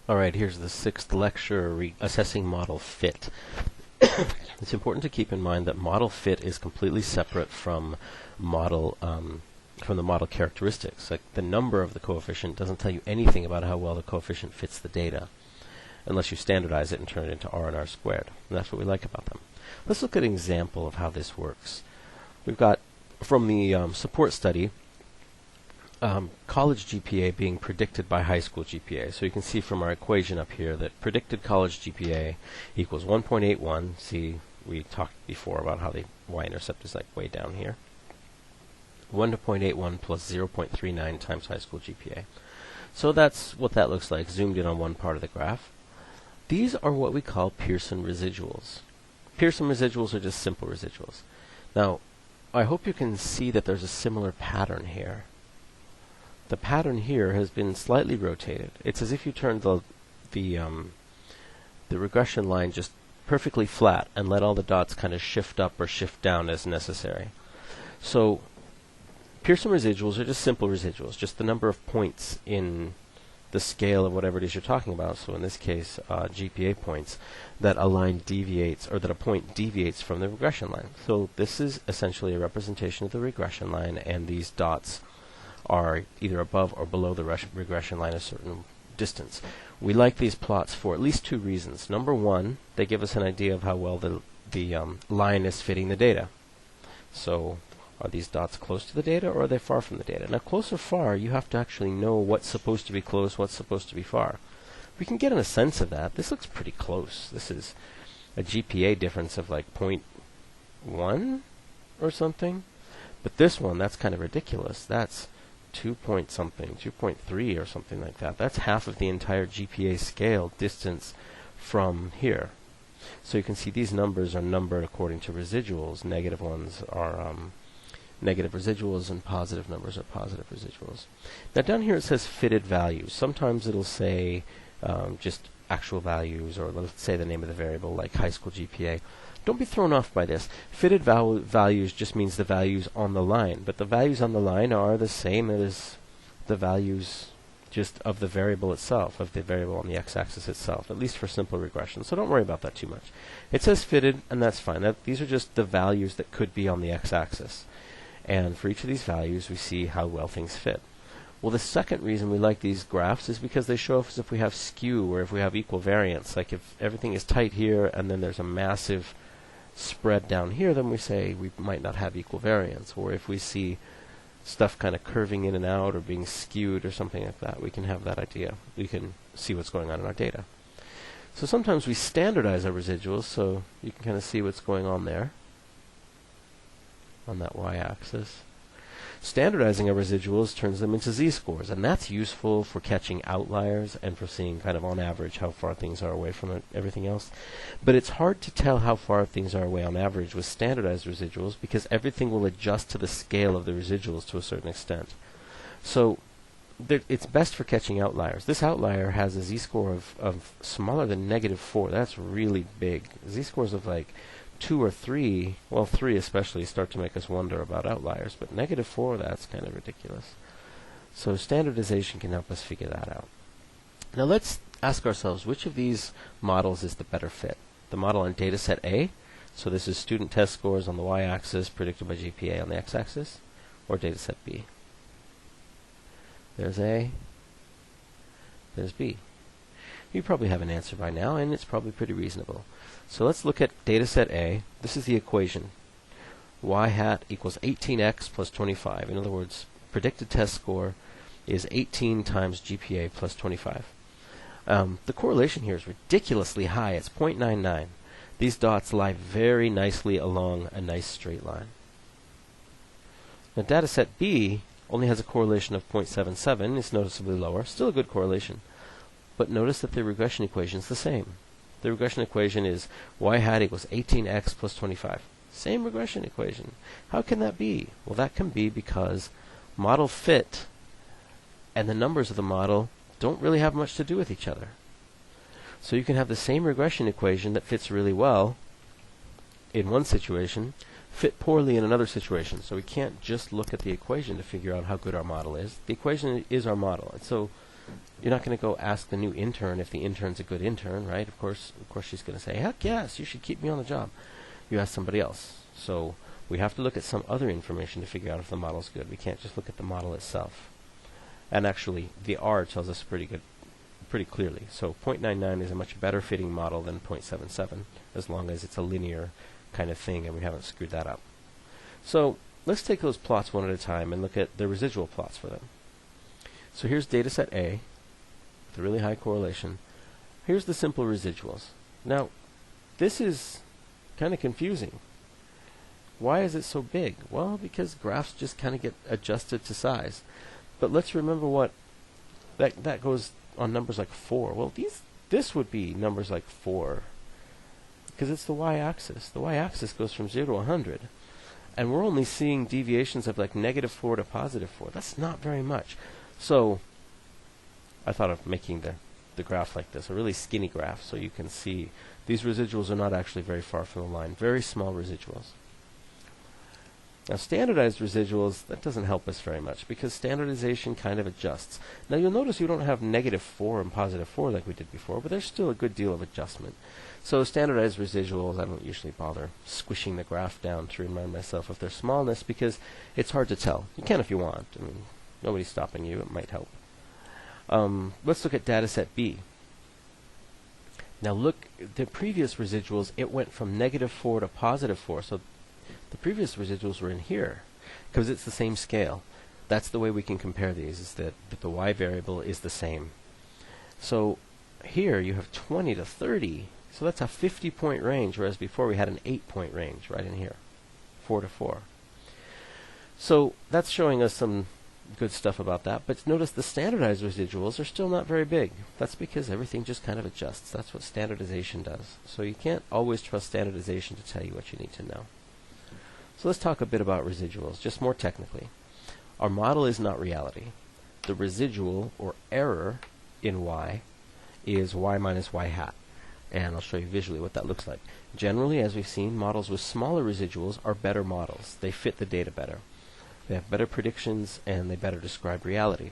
Alright, here's the sixth lecture, assessing model fit. It's important to keep in mind that model fit is completely separate from the model characteristics. Like the number of the coefficient doesn't tell you anything about how well the coefficient fits the data, unless you standardize it and turn it into R and R squared. And that's what we like about them. Let's look at an example of how this works. We've got, from the support study, college GPA being predicted by high school GPA. So you can see from our equation up here that predicted college GPA equals 1.81. See, we talked before about how the y-intercept is like way down here. 1.81 plus 0.39 times high school GPA. So that's what that looks like, zoomed in on one part of the graph. These are what we call Pearson residuals. Pearson residuals are just simple residuals. Now, I hope you can see that there's a similar pattern here. The pattern here has been slightly rotated. It's as if you turned the regression line just perfectly flat and let all the dots kind of shift up or shift down as necessary. So Pearson residuals are just simple residuals, just the number of points in the scale of whatever it is you're talking about. So in this case, GPA points, that a line deviates, or that a point deviates from the regression line. So this is essentially a representation of the regression line, and these dots are either above or below the regression line a certain distance. We like these plots for at least two reasons. Number one, they give us an idea of how well the line is fitting the data. So are these dots close to the data, or are they far from the data? Now, close or far, you have to actually know what's supposed to be close, what's supposed to be far. We can get a sense of that. This looks pretty close. This is a GPA difference of like 0.1 or something. But this one, that's kind of ridiculous. That's 2 point something, 2.3 or something like that. That's half of the entire GPA scale distance from here. So you can see these numbers are numbered according to residuals. Negative ones are negative residuals, and positive numbers are positive residuals. Now down here it says fitted values. Sometimes it'll say just actual values, or let's say the name of the variable, like high school GPA. Don't be thrown off by this. Fitted values just means the values on the line, but the values on the line are the same as the values just of the variable itself, of the variable on the x-axis itself, at least for simple regression. So don't worry about that too much. It says fitted, and that's fine. These are just the values that could be on the x-axis. And for each of these values, we see how well things fit. Well, the second reason we like these graphs is because they show us if we have skew or if we have equal variance. Like if everything is tight here and then there's a massive spread down here, then we say we might not have equal variance. Or if we see stuff kind of curving in and out or being skewed or something like that, we can have that idea. We can see what's going on in our data. So sometimes we standardize our residuals, so you can kind of see what's going on there on that y-axis. Standardizing our residuals turns them into z-scores, and that's useful for catching outliers and for seeing kind of on average how far things are away from everything else. But it's hard to tell how far things are away on average with standardized residuals because everything will adjust to the scale of the residuals to a certain extent. So it's best for catching outliers. This outlier has a z-score of smaller than -4. That's really big. Z-scores of like 2 or 3, well 3 especially, start to make us wonder about outliers, but -4, that's kind of ridiculous. So standardization can help us figure that out. Now let's ask ourselves, which of these models is the better fit? The model on dataset A, so this is student test scores on the y-axis predicted by GPA on the x-axis, or dataset B? There's A, there's B. You probably have an answer by now, and it's probably pretty reasonable. So let's look at dataset A. This is the equation. Y hat equals 18x plus 25. In other words, predicted test score is 18 times GPA plus 25. The correlation here is ridiculously high. It's 0.99. These dots lie very nicely along a nice straight line. Now dataset B only has a correlation of 0.77. It's noticeably lower. Still a good correlation. But notice that the regression equation is the same. The regression equation is y hat equals 18x plus 25. Same regression equation. How can that be? Well, that can be because model fit and the numbers of the model don't really have much to do with each other. So you can have the same regression equation that fits really well in one situation, fit poorly in another situation. So we can't just look at the equation to figure out how good our model is. The equation is our model. And so You're not going to go ask the new intern if the intern's a good intern, right? Of course she's going to say, heck yes, you should keep me on the job. You ask somebody else. So we have to look at some other information to figure out if the model's good. We can't just look at the model itself. And actually, the R tells us pretty clearly. So 0.99 is a much better fitting model than 0.77, as long as it's a linear kind of thing and we haven't screwed that up. So let's take those plots one at a time and look at the residual plots for them. So here's data set A, with a really high correlation. Here's the simple residuals. Now, this is kind of confusing. Why is it so big? Well, because graphs just kind of get adjusted to size. But let's remember what that goes on numbers like 4. Well, this would be numbers like 4, because it's the y-axis. The y-axis goes from 0 to 100. And we're only seeing deviations of like -4 to +4. That's not very much. So I thought of making the graph like this, a really skinny graph, so you can see these residuals are not actually very far from the line. Very small residuals. Now standardized residuals, that doesn't help us very much, because standardization kind of adjusts. Now you'll notice you don't have -4 and +4 like we did before, but there's still a good deal of adjustment. So standardized residuals, I don't usually bother squishing the graph down to remind myself of their smallness, because it's hard to tell. You can if you want. I mean, nobody's stopping you. It might help. Let's look at data set B. Now look, the previous residuals, it went from -4 to +4, so the previous residuals were in here, because it's the same scale. That's the way we can compare these, is that the y variable is the same. So here you have 20 to 30, so that's a 50-point range, whereas before we had an 8-point range right in here, 4 to 4. So that's showing us some good stuff about that, but notice the standardized residuals are still not very big. That's because everything just kind of adjusts. That's what standardization does. So you can't always trust standardization to tell you what you need to know. So let's talk a bit about residuals, just more technically. Our model is not reality. The residual, or error, in y is y minus y hat. And I'll show you visually what that looks like. Generally, as we've seen, models with smaller residuals are better models. They fit the data better. They have better predictions, and they better describe reality.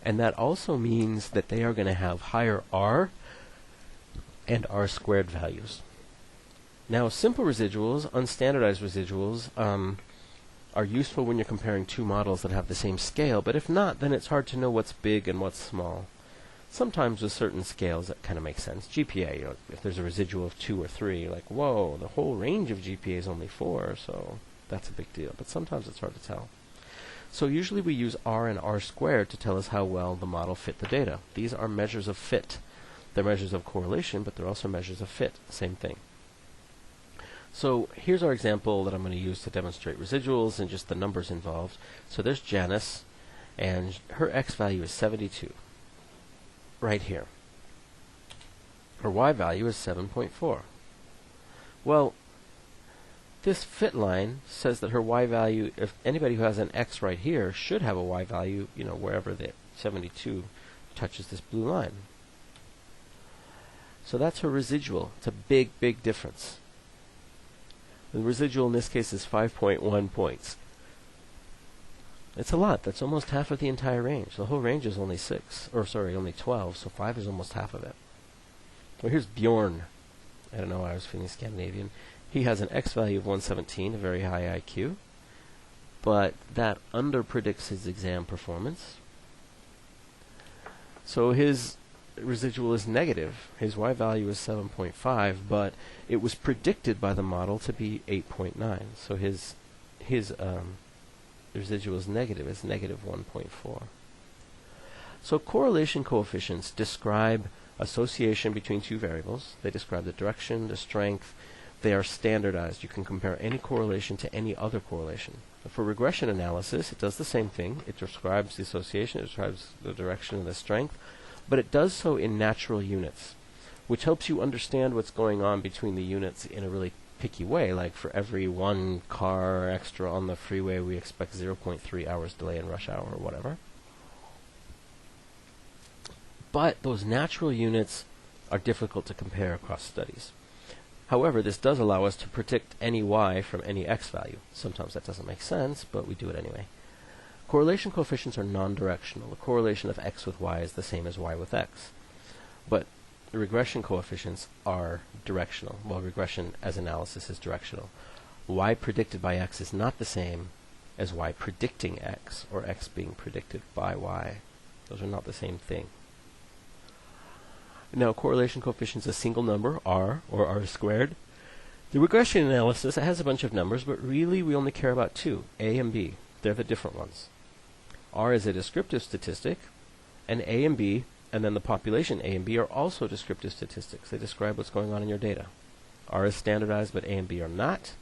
And that also means that they are going to have higher R and R squared values. Now, simple residuals, unstandardized residuals, are useful when you're comparing two models that have the same scale, but if not, then it's hard to know what's big and what's small. Sometimes with certain scales that kind of makes sense. GPA, if there's a residual of 2 or 3, you're like, whoa, the whole range of GPA is only 4, so that's a big deal. But sometimes it's hard to tell. So usually we use R and R squared to tell us how well the model fit the data. These are measures of fit. They're measures of correlation, but they're also measures of fit. Same thing. So here's our example that I'm going to use to demonstrate residuals and just the numbers involved. So there's Janice, and her x value is 72, right here. Her y value is 7.4. Well, this fit line says that her y value, if anybody who has an x right here, should have a y value, wherever the 72 touches this blue line. So that's her residual. It's a big, big difference. The residual in this case is 5.1 points. It's a lot. That's almost half of the entire range. The whole range is only 12, so 5 is almost half of it. Well, here's Bjorn. I don't know why I was feeling Scandinavian. He has an x value of 117, a very high IQ, but that underpredicts his exam performance. So his residual is negative. His y value is 7.5, but it was predicted by the model to be 8.9. So his residual is negative. It's negative 1.4. So correlation coefficients describe association between two variables. They describe the direction, the strength. They are standardized. You can compare any correlation to any other correlation. For regression analysis, it does the same thing. It describes the association, it describes the direction and the strength, but it does so in natural units, which helps you understand what's going on between the units in a really picky way. Like for every 1 car extra on the freeway, we expect 0.3 hours delay in rush hour or whatever. But those natural units are difficult to compare across studies. However, this does allow us to predict any y from any x value. Sometimes that doesn't make sense, but we do it anyway. Correlation coefficients are non-directional. The correlation of x with y is the same as y with x. But the regression coefficients are directional. Well, regression as analysis is directional. Y predicted by x is not the same as y predicting x, or x being predicted by y. Those are not the same thing. Now, correlation coefficient is a single number, r, or r squared. The regression analysis has a bunch of numbers, but really we only care about two, a and b. They're the different ones. R is a descriptive statistic, and A and B, and then the population A and B are also descriptive statistics. They describe what's going on in your data. R is standardized, but A and B are not.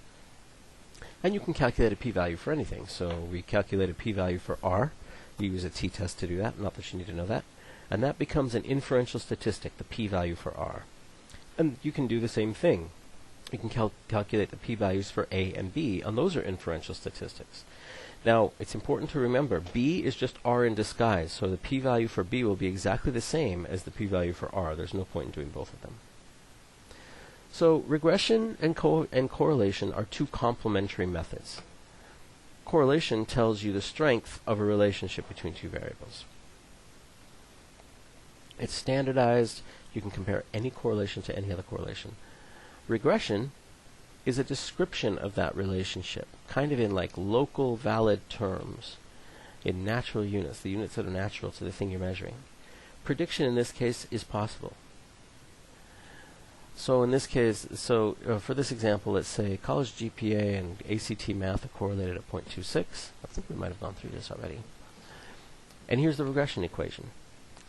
And you can calculate a p-value for anything. So we calculate a p-value for R. You use a t-test to do that, not that you need to know that. And that becomes an inferential statistic, the p-value for R. And you can do the same thing. You can calculate the p-values for A and B, and those are inferential statistics. Now, it's important to remember, B is just R in disguise, so the p-value for B will be exactly the same as the p-value for R. There's no point in doing both of them. So, regression and correlation are two complementary methods. Correlation tells you the strength of a relationship between two variables. It's standardized. You can compare any correlation to any other correlation. Regression is a description of that relationship, kind of in like local valid terms, in natural units, the units that are natural to the thing you're measuring. Prediction in this case is possible. So in this case, for this example, let's say college GPA and ACT math are correlated at 0.26. I think we might have gone through this already. And here's the regression equation.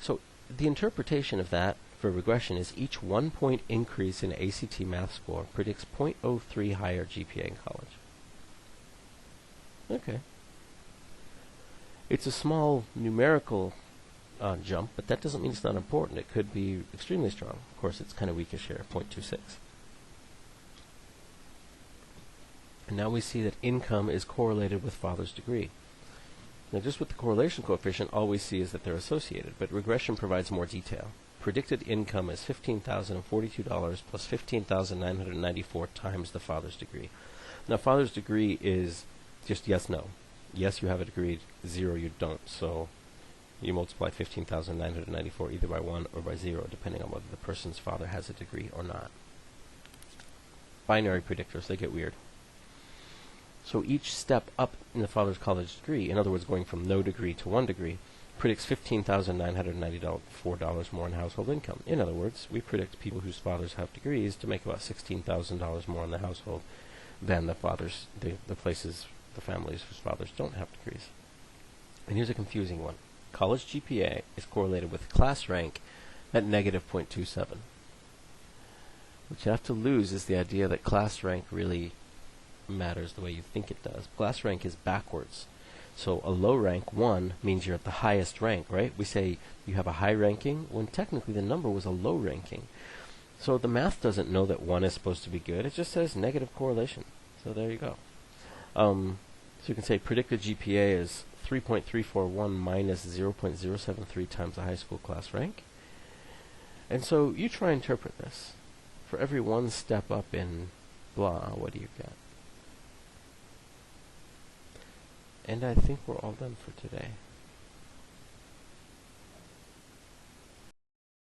So the interpretation of that for regression is each 1 point increase in ACT math score predicts 0.03 higher GPA in college. Okay. It's a small numerical jump, but that doesn't mean it's not important. It could be extremely strong. Of course, it's kind of weakish here, 0.26. And now we see that income is correlated with father's degree. Now, just with the correlation coefficient, all we see is that they're associated, but regression provides more detail. Predicted income is $15,042 plus $15,994 times the father's degree. Now, father's degree is just yes, no. Yes, you have a degree. 0, you don't. So you multiply 15,994 either by 1 or by 0, depending on whether the person's father has a degree or not. Binary predictors, they get weird. So each step up in the father's college degree, in other words, going from no degree to 1 degree, predicts $15,994 more in household income. In other words, we predict people whose fathers have degrees to make about $16,000 more in the household than the families whose fathers don't have degrees. And here's a confusing one. College GPA is correlated with class rank at negative 0.27. What you have to lose is the idea that class rank really matters the way you think it does. Class rank is backwards. So a low rank 1 means you're at the highest rank, right? We say you have a high ranking when technically the number was a low ranking. So the math doesn't know that 1 is supposed to be good. It just says negative correlation. So there you go. So you can say predicted GPA is 3.341 minus 0.073 times the high school class rank. And so you try and interpret this. For every 1 step up in blah, what do you get? And I think we're all done for today.